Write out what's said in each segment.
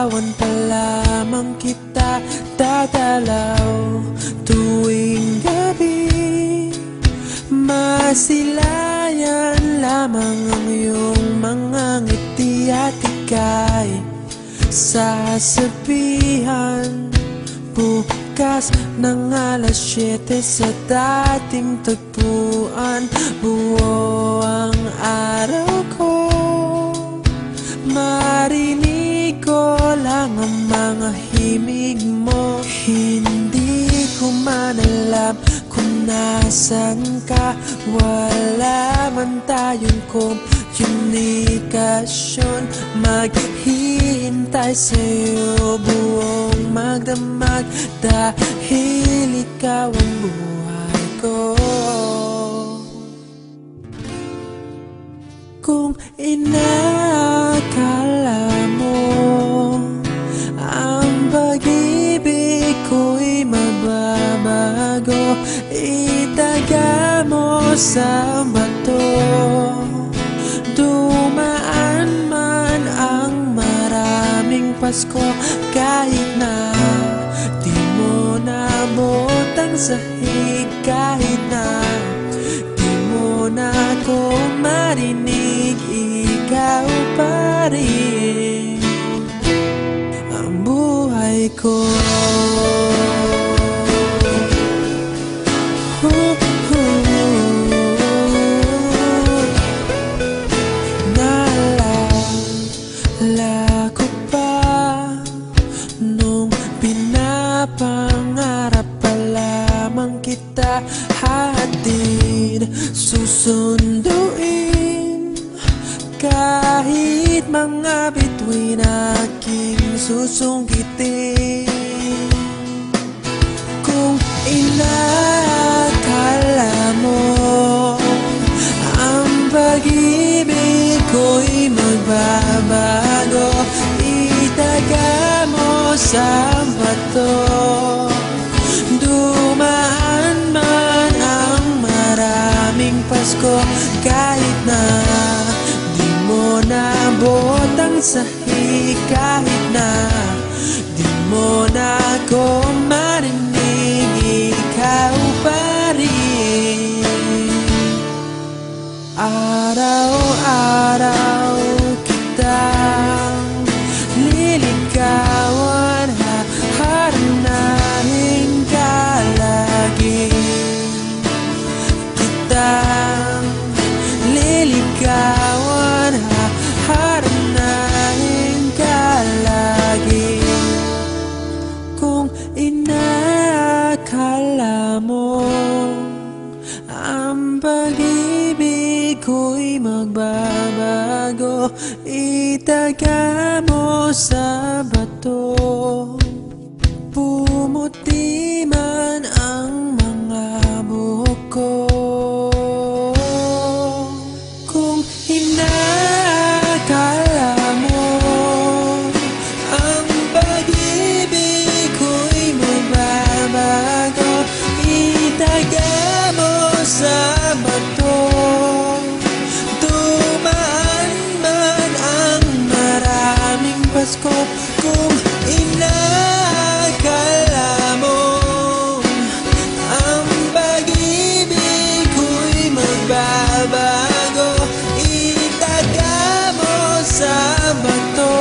Liligawan pa lamang kita dadalaw tuwing gabi. Masilayan lamang ang iyong mga ngiti at ika'y sasabihan bukas ng alas 7 sa dating tagpuan. Buo ang araw ko, marinig ko lang ang mga himig mo. Hindi ko man alam kung nasan ka, wala man tayong komunikasyon. Maghihintay sa'yo buong magdamag dahil ikaw ang buhay ko. Kung inakala mo ang pag-ibig ko'y mababago, itaga mo sa bato. Dumaan man ang maraming Pasko, kahit na di mo nabot ang sahig, kahit na di mo na ako marinig, ikaw pa rin ang buhay ko. Naalala ko pa nung pinapangarap pa lamang kita, hatid susunduin kahit mga bituin aking susungkitin. Kung inakala mo ang pag-ibig ko'y magbabago, itaga mo sa bato. Dumaan man ang maraming Pasko, kahit na di mo nabot ang sahig, kahit na di mo na ako marinig, ikaw pa rin. Araw-araw kitang liligawan, haharanahin ka lagi. Kitang liligawan, haharanahin ka lagi. Kung inakala mo ang pag-ibig ko'y magbabago, itaga mo sa bato. Pumuti man ang mga buhok ko. Kung inakala mo ang pag-ibig ko'y magbabago, itaga mo sa bato. Dumaan man ang maraming Pasko, kung inakala mo ang pag-ibig ko'y magbabago, itaga mo sa bato.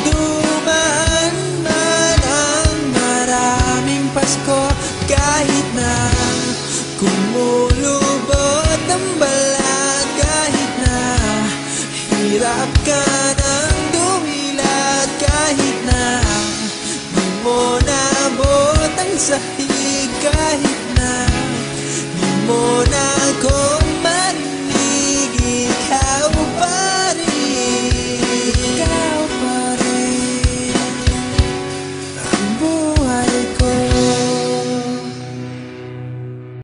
Dumaan man ang maraming Pasko, kahit na kumulubot ang balat, kahit na hirap ka ng dumilat, kahit na di mo nabot ang sahig, kahit na di mo